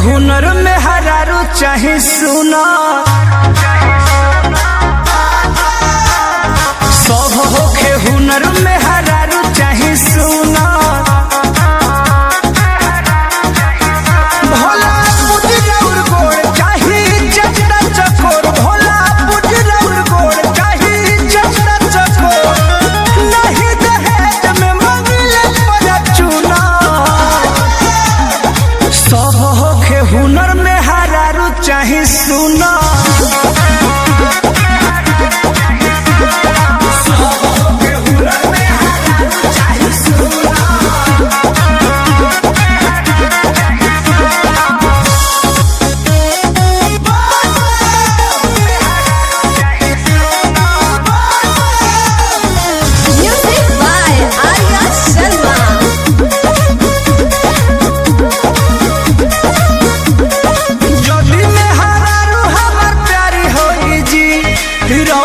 हुनर में हरारू चाहे सुना सब होखे हुनर में हरारू चाहे सुना भोला पुजरौर गोड़ चाहे चंदा चकोर भोला पुजरौर गोड़ चाहे चंदा चकोर नहीं दहेज में मंगले पर चुना सब होखे हुनर में हरारू चाहे सुना हीरो